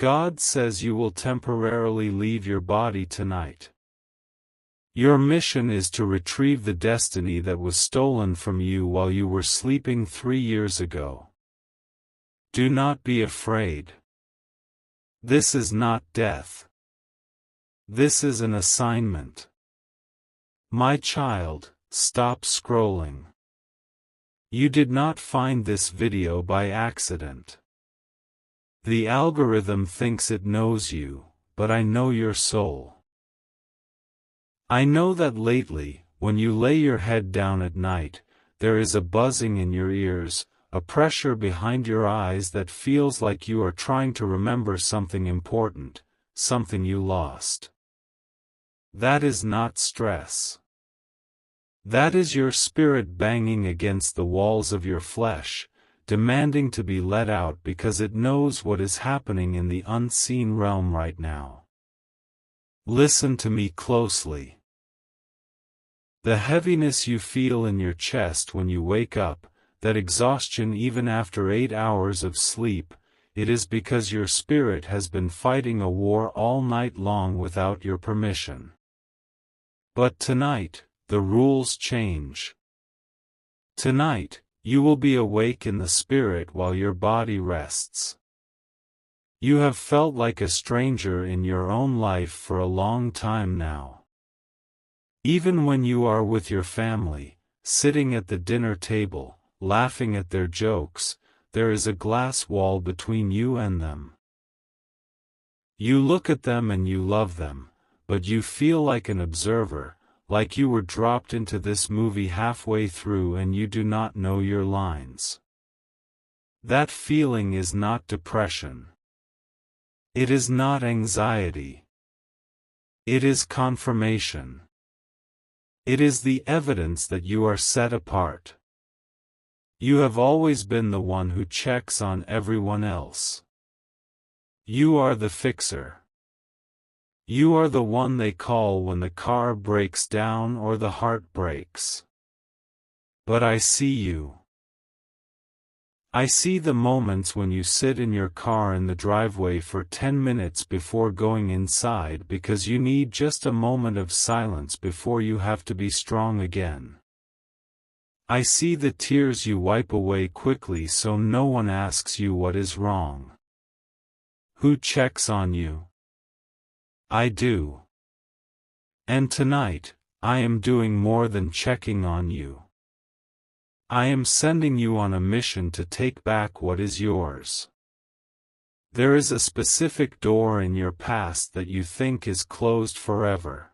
God says you will temporarily leave your body tonight. Your mission is to retrieve the destiny that was stolen from you while you were sleeping 3 years ago. Do not be afraid. This is not death. This is an assignment. My child, stop scrolling. You did not find this video by accident. The algorithm thinks it knows you, but I know your soul. I know that lately, when you lay your head down at night, there is a buzzing in your ears, a pressure behind your eyes that feels like you are trying to remember something important, something you lost. That is not stress. That is your spirit banging against the walls of your flesh, demanding to be let out because it knows what is happening in the unseen realm right now. Listen to me closely. The heaviness you feel in your chest when you wake up, that exhaustion even after 8 hours of sleep, it is because your spirit has been fighting a war all night long without your permission. But tonight, the rules change. Tonight, you will be awake in the spirit while your body rests. You have felt like a stranger in your own life for a long time now. Even when you are with your family, sitting at the dinner table, laughing at their jokes, there is a glass wall between you and them. You look at them and you love them, but you feel like an observer, like you were dropped into this movie halfway through and you do not know your lines. That feeling is not depression. It is not anxiety. It is confirmation. It is the evidence that you are set apart. You have always been the one who checks on everyone else. You are the fixer. You are the one they call when the car breaks down or the heart breaks. But I see you. I see the moments when you sit in your car in the driveway for 10 minutes before going inside because you need just a moment of silence before you have to be strong again. I see the tears you wipe away quickly so no one asks you what is wrong. Who checks on you? I do. And tonight, I am doing more than checking on you. I am sending you on a mission to take back what is yours. There is a specific door in your past that you think is closed forever.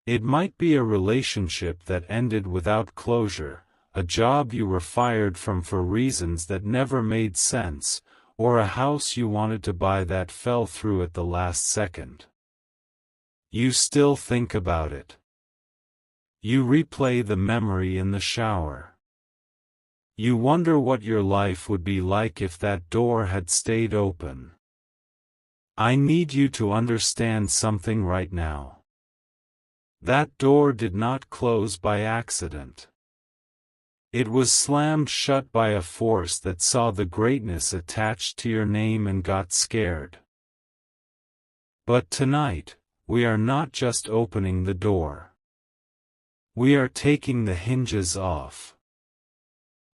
It might be a relationship that ended without closure, a job you were fired from for reasons that never made sense, or a house you wanted to buy that fell through at the last second. You still think about it. You replay the memory in the shower. You wonder what your life would be like if that door had stayed open. I need you to understand something right now. That door did not close by accident. It was slammed shut by a force that saw the greatness attached to your name and got scared. But tonight, we are not just opening the door. We are taking the hinges off.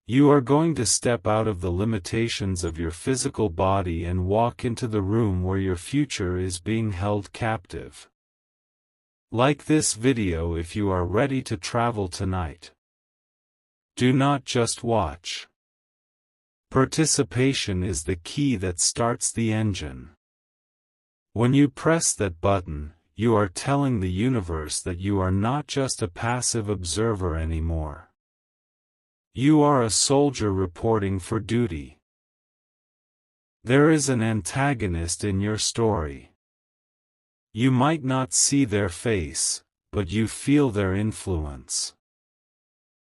You are going to step out of the limitations of your physical body and walk into the room where your future is being held captive. Like this video if you are ready to travel tonight. Do not just watch. Participation is the key that starts the engine. When you press that button, you are telling the universe that you are not just a passive observer anymore. You are a soldier reporting for duty. There is an antagonist in your story. You might not see their face, but you feel their influence.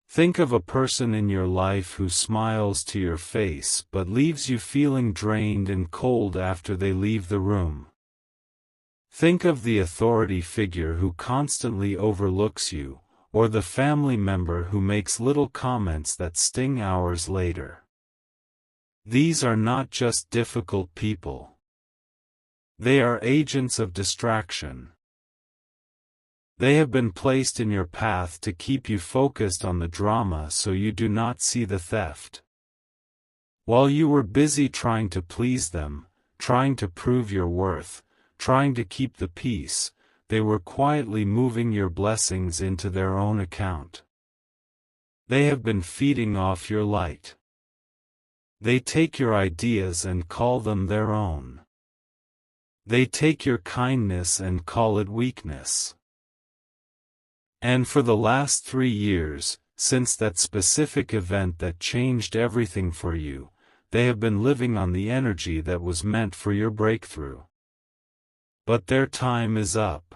Think of a person in your life who smiles to your face but leaves you feeling drained and cold after they leave the room. Think of the authority figure who constantly overlooks you, or the family member who makes little comments that sting hours later. These are not just difficult people. They are agents of distraction. They have been placed in your path to keep you focused on the drama so you do not see the theft. While you were busy trying to please them, trying to prove your worth, trying to keep the peace, they were quietly moving your blessings into their own account. They have been feeding off your light. They take your ideas and call them their own. They take your kindness and call it weakness. And for the last 3 years, since that specific event that changed everything for you, they have been living on the energy that was meant for your breakthrough. But their time is up.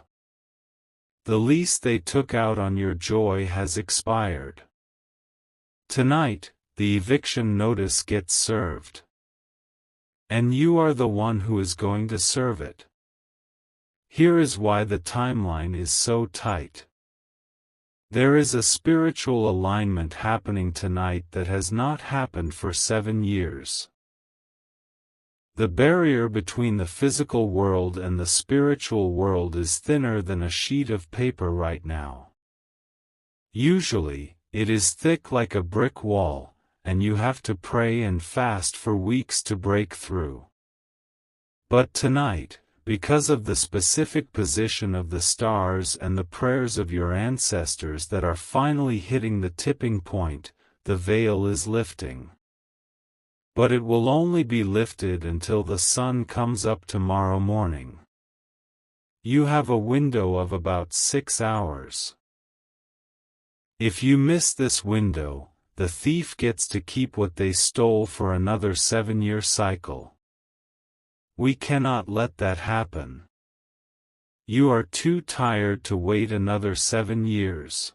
The lease they took out on your joy has expired. Tonight, the eviction notice gets served. And you are the one who is going to serve it. Here is why the timeline is so tight. There is a spiritual alignment happening tonight that has not happened for 7 years. The barrier between the physical world and the spiritual world is thinner than a sheet of paper right now. Usually, it is thick like a brick wall, and you have to pray and fast for weeks to break through. But tonight, because of the specific position of the stars and the prayers of your ancestors that are finally hitting the tipping point, the veil is lifting. But it will only be lifted until the sun comes up tomorrow morning. You have a window of about 6 hours. If you miss this window, the thief gets to keep what they stole for another 7-year cycle. We cannot let that happen. You are too tired to wait another 7 years.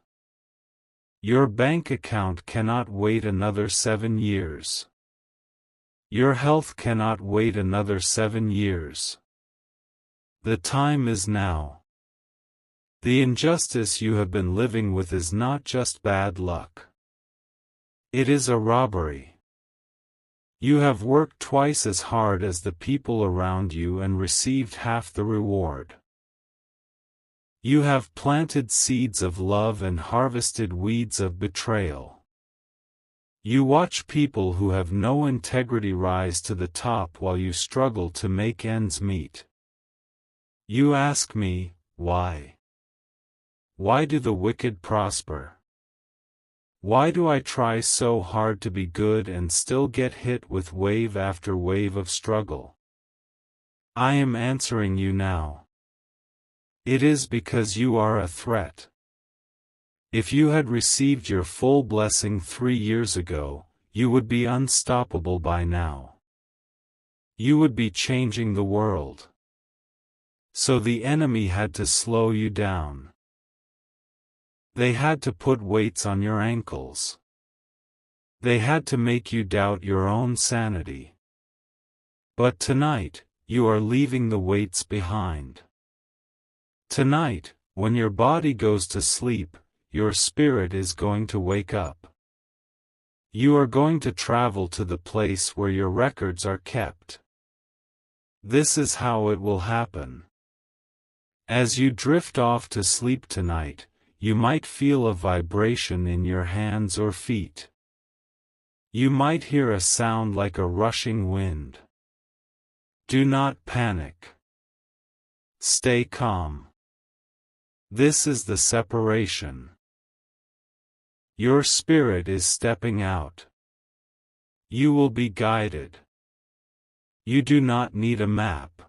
Your bank account cannot wait another 7 years. Your health cannot wait another 7 years. The time is now. The injustice you have been living with is not just bad luck. It is a robbery. You have worked twice as hard as the people around you and received half the reward. You have planted seeds of love and harvested weeds of betrayal. You watch people who have no integrity rise to the top while you struggle to make ends meet. You ask me, why? Why do the wicked prosper? Why do I try so hard to be good and still get hit with wave after wave of struggle? I am answering you now. It is because you are a threat. If you had received your full blessing 3 years ago, you would be unstoppable by now. You would be changing the world. So the enemy had to slow you down. They had to put weights on your ankles. They had to make you doubt your own sanity. But tonight, you are leaving the weights behind. Tonight, when your body goes to sleep, your spirit is going to wake up. You are going to travel to the place where your records are kept. This is how it will happen. As you drift off to sleep tonight, you might feel a vibration in your hands or feet. You might hear a sound like a rushing wind. Do not panic. Stay calm. This is the separation. Your spirit is stepping out. You will be guided. You do not need a map.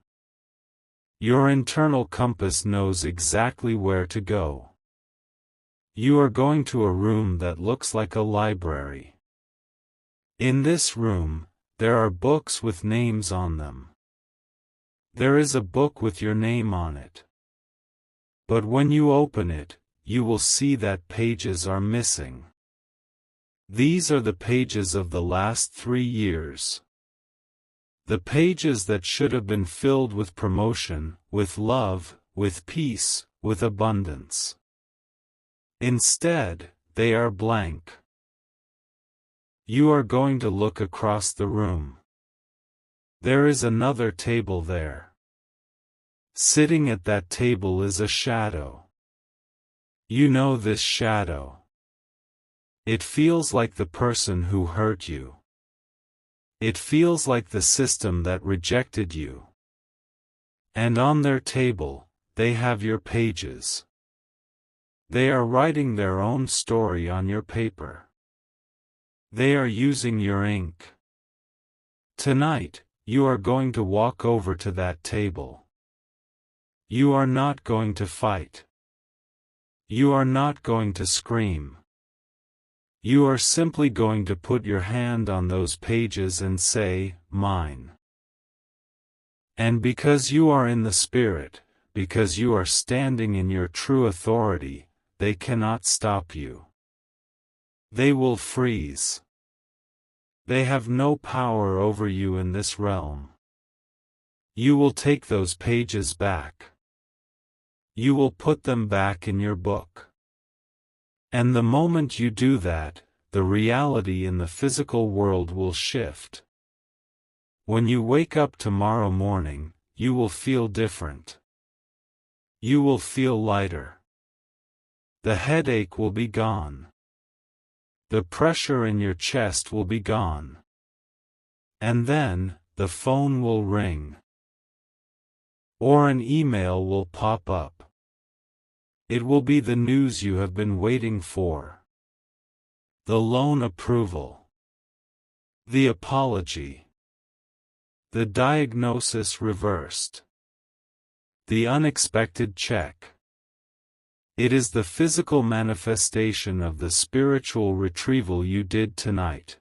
Your internal compass knows exactly where to go. You are going to a room that looks like a library. In this room, there are books with names on them. There is a book with your name on it. But when you open it, you will see that pages are missing. These are the pages of the last 3 years. The pages that should have been filled with promotion, with love, with peace, with abundance. Instead, they are blank. You are going to look across the room. There is another table there. Sitting at that table is a shadow. You know this shadow. It feels like the person who hurt you. It feels like the system that rejected you. And on their table, they have your pages. They are writing their own story on your paper. They are using your ink. Tonight, you are going to walk over to that table. You are not going to fight. You are not going to scream. You are simply going to put your hand on those pages and say, "Mine." And because you are in the Spirit, because you are standing in your true authority, they cannot stop you. They will freeze. They have no power over you in this realm. You will take those pages back. You will put them back in your book. And the moment you do that, the reality in the physical world will shift. When you wake up tomorrow morning, you will feel different. You will feel lighter. The headache will be gone. The pressure in your chest will be gone. And then, the phone will ring. Or an email will pop up. It will be the news you have been waiting for. The loan approval. The apology. The diagnosis reversed. The unexpected check. It is the physical manifestation of the spiritual retrieval you did tonight.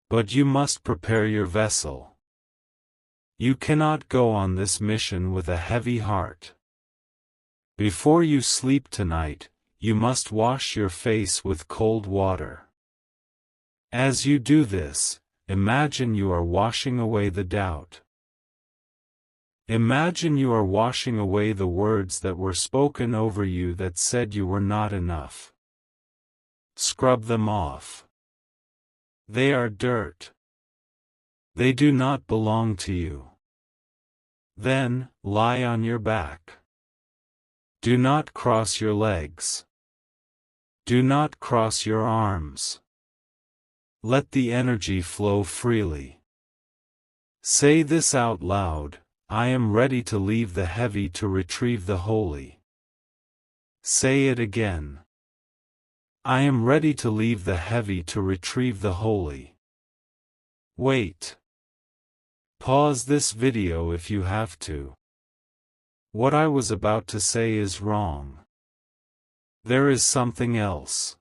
But you must prepare your vessel. You cannot go on this mission with a heavy heart. Before you sleep tonight, you must wash your face with cold water. As you do this, imagine you are washing away the doubt. Imagine you are washing away the words that were spoken over you that said you were not enough. Scrub them off. They are dirt. They do not belong to you. Then, lie on your back. Do not cross your legs. Do not cross your arms. Let the energy flow freely. Say this out loud: I am ready to leave the heavy to retrieve the holy. Say it again. I am ready to leave the heavy to retrieve the holy. Wait. Pause this video if you have to. What I was about to say is wrong. There is something else.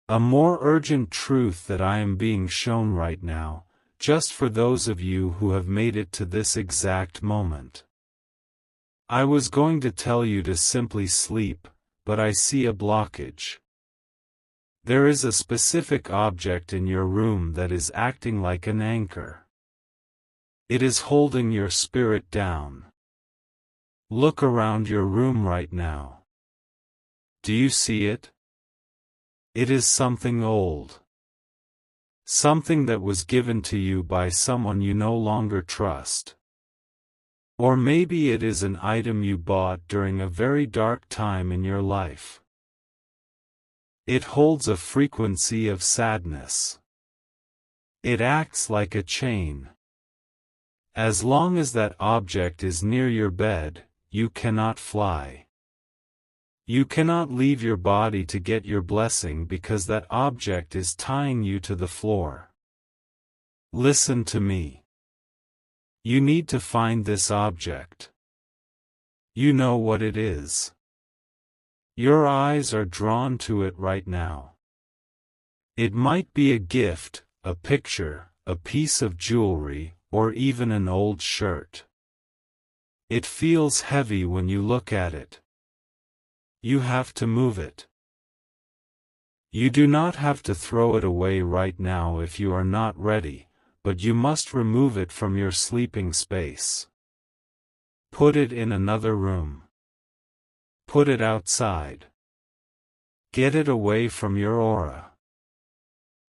A more urgent truth that I am being shown right now, just for those of you who have made it to this exact moment. I was going to tell you to simply sleep, but I see a blockage. There is a specific object in your room that is acting like an anchor. It is holding your spirit down. Look around your room right now. Do you see it? It is something old. Something that was given to you by someone you no longer trust. Or maybe it is an item you bought during a very dark time in your life. It holds a frequency of sadness. It acts like a chain. As long as that object is near your bed, you cannot fly. You cannot leave your body to get your blessing because that object is tying you to the floor. Listen to me. You need to find this object. You know what it is. Your eyes are drawn to it right now. It might be a gift, a picture, a piece of jewelry, or even an old shirt. It feels heavy when you look at it. You have to move it. You do not have to throw it away right now if you are not ready, but you must remove it from your sleeping space. Put it in another room. Put it outside. Get it away from your aura.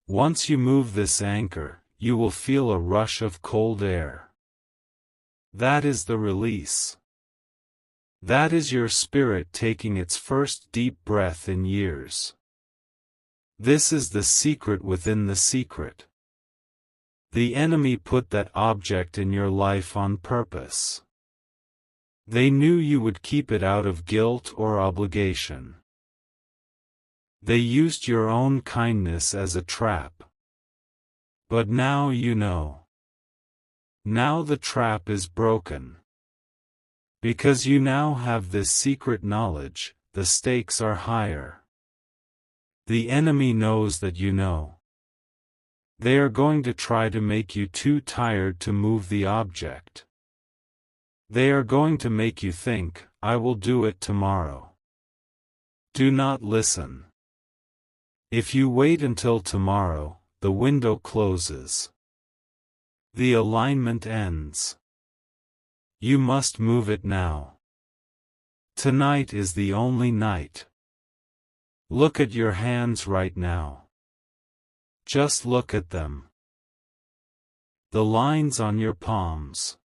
Once you move this anchor, you will feel a rush of cold air. That is the release. That is your spirit taking its first deep breath in years. This is the secret within the secret. The enemy put that object in your life on purpose. They knew you would keep it out of guilt or obligation. They used your own kindness as a trap. But now you know. Now the trap is broken. Because you now have this secret knowledge, the stakes are higher. The enemy knows that you know. They are going to try to make you too tired to move the object. They are going to make you think, I will do it tomorrow. Do not listen. If you wait until tomorrow, the window closes. The alignment ends. You must move it now. Tonight is the only night. Look at your hands right now. Just look at them. The lines on your palms.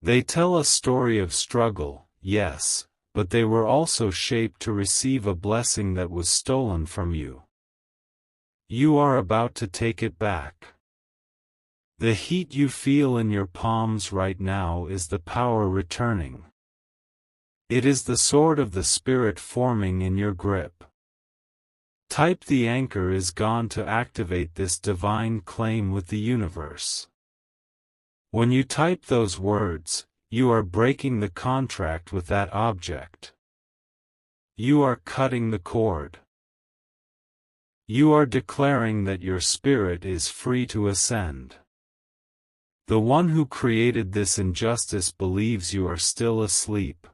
They tell a story of struggle, yes, but they were also shaped to receive a blessing that was stolen from you. You are about to take it back. The heat you feel in your palms right now is the power returning. It is the sword of the Spirit forming in your grip. Type the anchor is gone to activate this divine claim with the universe. When you type those words, you are breaking the contract with that object. You are cutting the cord. You are declaring that your spirit is free to ascend. The one who created this injustice believes you are still asleep.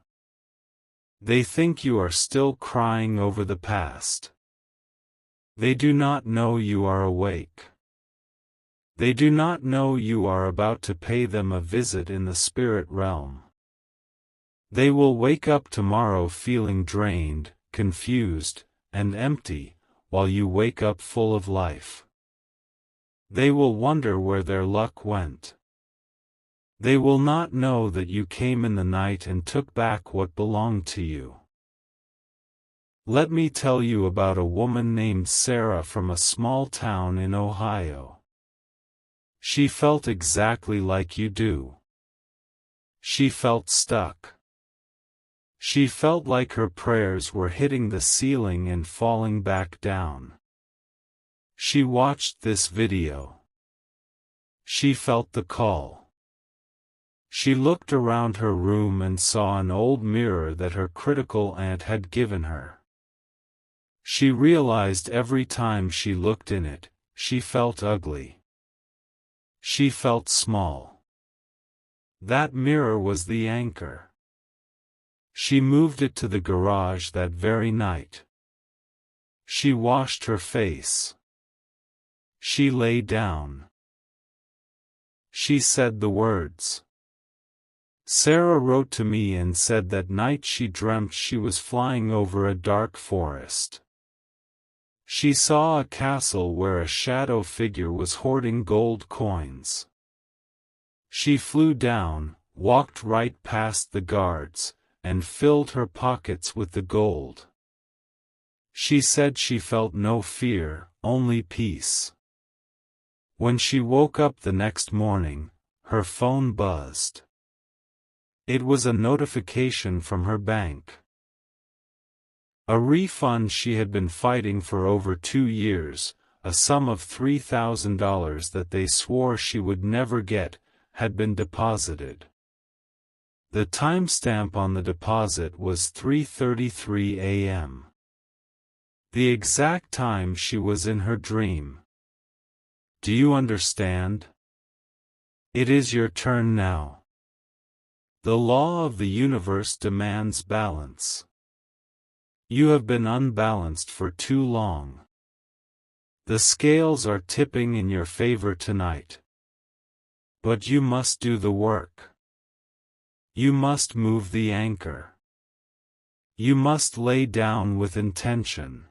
They think you are still crying over the past. They do not know you are awake. They do not know you are about to pay them a visit in the spirit realm. They will wake up tomorrow feeling drained, confused, and empty, while you wake up full of life. They will wonder where their luck went. They will not know that you came in the night and took back what belonged to you. Let me tell you about a woman named Sarah from a small town in Ohio. She felt exactly like you do. She felt stuck. She felt like her prayers were hitting the ceiling and falling back down. She watched this video. She felt the call. She looked around her room and saw an old mirror that her critical aunt had given her. She realized every time she looked in it, she felt ugly. She felt small. That mirror was the anchor. She moved it to the garage that very night. She washed her face. She lay down. She said the words. Sarah wrote to me and said that night she dreamt she was flying over a dark forest. She saw a castle where a shadow figure was hoarding gold coins. She flew down, walked right past the guards, and filled her pockets with the gold. She said she felt no fear, only peace. When she woke up the next morning, her phone buzzed. It was a notification from her bank. A refund she had been fighting for over 2 years, a sum of $3,000 that they swore she would never get, had been deposited. The timestamp on the deposit was 3:33 a.m. The exact time she was in her dream. Do you understand? It is your turn now. The law of the universe demands balance. You have been unbalanced for too long. The scales are tipping in your favor tonight. But you must do the work. You must move the anchor. You must lay down with intention.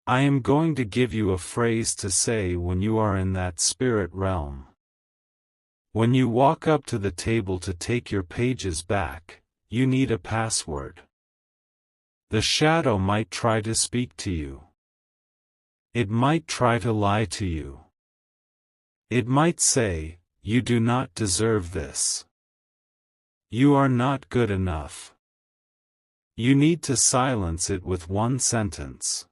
I am going to give you a phrase to say when you are in that spirit realm. When you walk up to the table to take your pages back, you need a password. The shadow might try to speak to you. It might try to lie to you. It might say, "You do not deserve this. You are not good enough." You need to silence it with one sentence.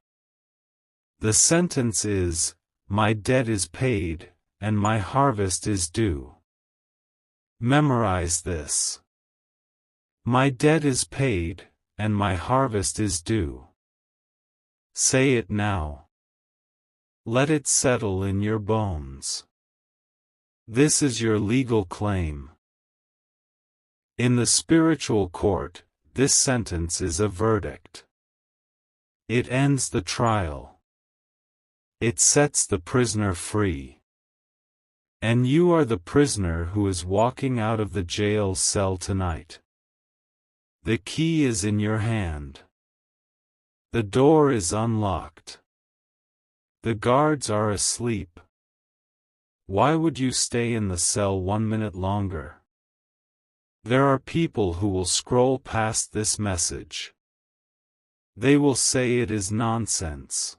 The sentence is, "My debt is paid, and my harvest is due." Memorize this. My debt is paid, and my harvest is due. Say it now. Let it settle in your bones. This is your legal claim. In the spiritual court, this sentence is a verdict. It ends the trial. It sets the prisoner free. And you are the prisoner who is walking out of the jail cell tonight. The key is in your hand. The door is unlocked. The guards are asleep. Why would you stay in the cell 1 minute longer? There are people who will scroll past this message. They will say it is nonsense.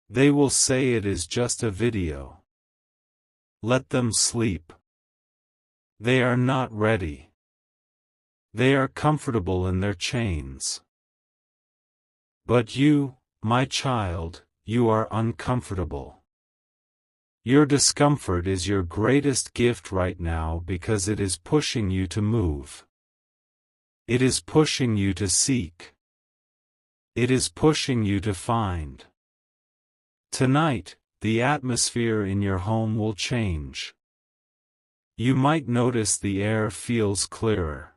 They will say it is just a video. Let them sleep. They are not ready. They are comfortable in their chains. But you, my child, you are uncomfortable. Your discomfort is your greatest gift right now because it is pushing you to move. It is pushing you to seek. It is pushing you to find. Tonight, the atmosphere in your home will change. You might notice the air feels clearer.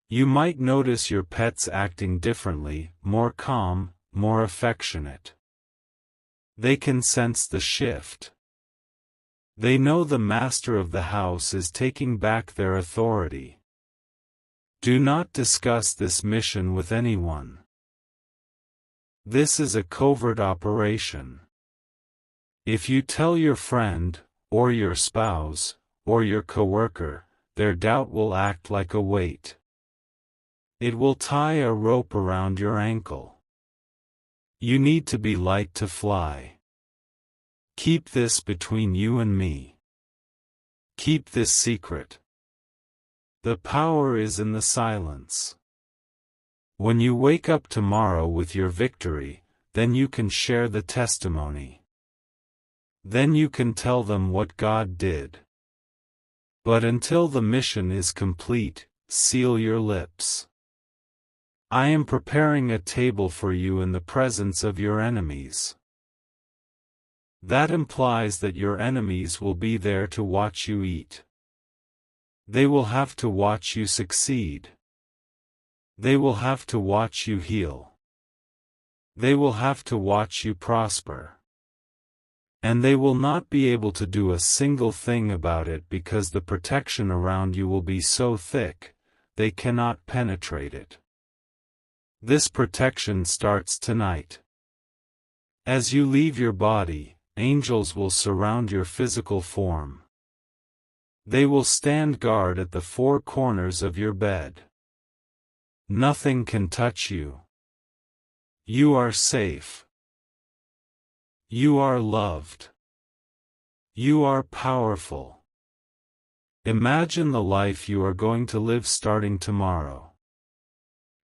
You might notice your pets acting differently, more calm, more affectionate. They can sense the shift. They know the master of the house is taking back their authority. Do not discuss this mission with anyone. This is a covert operation. If you tell your friend, or your spouse, or your coworker, their doubt will act like a weight. It will tie a rope around your ankle. You need to be light to fly. Keep this between you and me. Keep this secret. The power is in the silence. When you wake up tomorrow with your victory, then you can share the testimony. Then you can tell them what God did. But until the mission is complete, seal your lips. I am preparing a table for you in the presence of your enemies. That implies that your enemies will be there to watch you eat. They will have to watch you succeed. They will have to watch you heal. They will have to watch you prosper. And they will not be able to do a single thing about it because the protection around you will be so thick, they cannot penetrate it. This protection starts tonight. As you leave your body, angels will surround your physical form. They will stand guard at the four corners of your bed. Nothing can touch you. You are safe. You are loved. You are powerful. Imagine the life you are going to live starting tomorrow.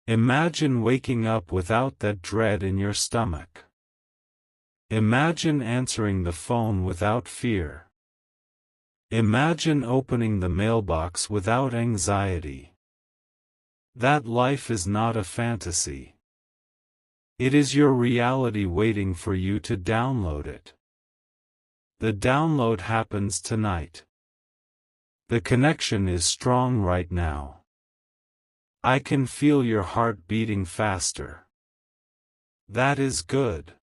Imagine waking up without that dread in your stomach. Imagine answering the phone without fear. Imagine opening the mailbox without anxiety. That life is not a fantasy. It is your reality waiting for you to download it. The download happens tonight. The connection is strong right now. I can feel your heart beating faster. That is good.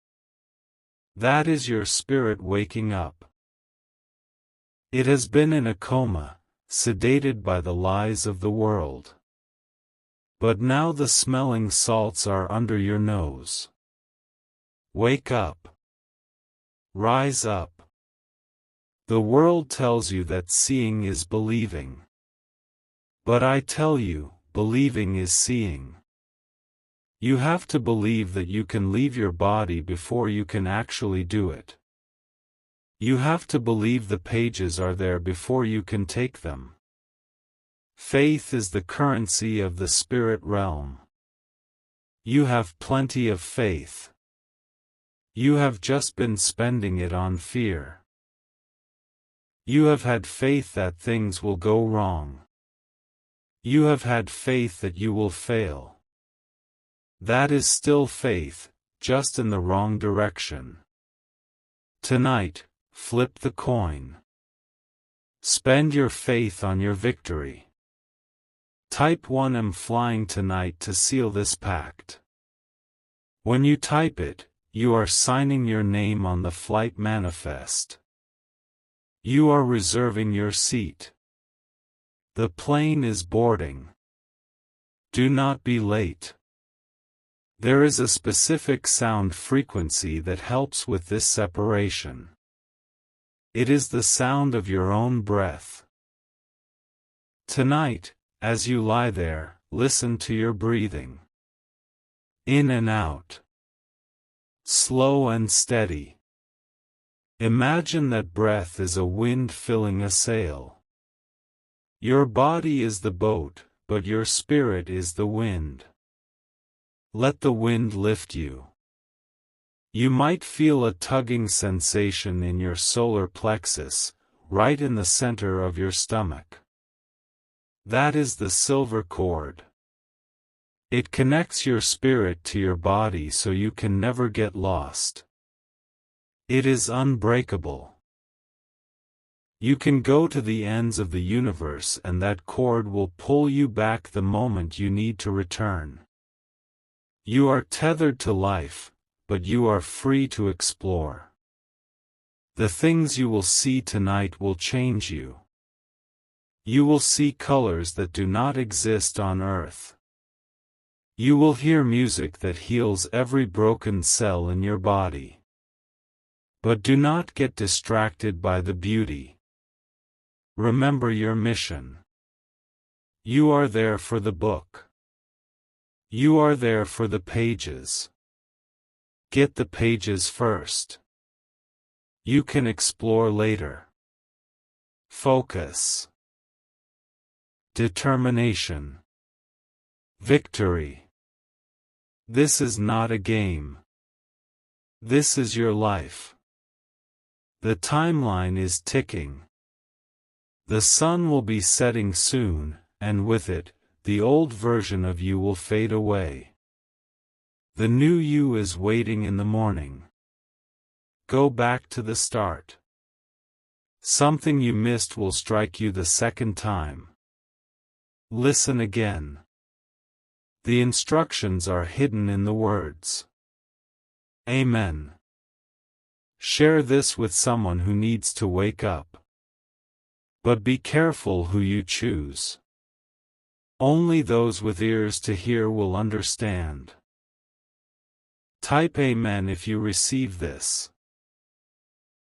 That is your spirit waking up. It has been in a coma, sedated by the lies of the world. But now the smelling salts are under your nose. Wake up. Rise up. The world tells you that seeing is believing. But I tell you, believing is seeing. You have to believe that you can leave your body before you can actually do it. You have to believe the pages are there before you can take them. Faith is the currency of the spirit realm. You have plenty of faith. You have just been spending it on fear. You have had faith that things will go wrong. You have had faith that you will fail. That is still faith, just in the wrong direction. Tonight, flip the coin. Spend your faith on your victory. Type 1 I'm flying tonight to seal this pact. When you type it, you are signing your name on the flight manifest. You are reserving your seat. The plane is boarding. Do not be late. There is a specific sound frequency that helps with this separation. It is the sound of your own breath. Tonight, as you lie there, listen to your breathing. In and out. Slow and steady. Imagine that breath is a wind filling a sail. Your body is the boat, but your spirit is the wind. Let the wind lift you. You might feel a tugging sensation in your solar plexus, right in the center of your stomach. That is the silver cord. It connects your spirit to your body so you can never get lost. It is unbreakable. You can go to the ends of the universe and that cord will pull you back the moment you need to return. You are tethered to life, but you are free to explore. The things you will see tonight will change you. You will see colors that do not exist on Earth. You will hear music that heals every broken cell in your body. But do not get distracted by the beauty. Remember your mission. You are there for the book. You are there for the pages. Get the pages first. You can explore later. Focus. Determination. Victory. This is not a game. This is your life. The timeline is ticking. The sun will be setting soon, and with it, the old version of you will fade away. The new you is waiting in the morning. Go back to the start. Something you missed will strike you the second time. Listen again. The instructions are hidden in the words. Amen. Share this with someone who needs to wake up. But be careful who you choose. Only those with ears to hear will understand. Type Amen if you receive this.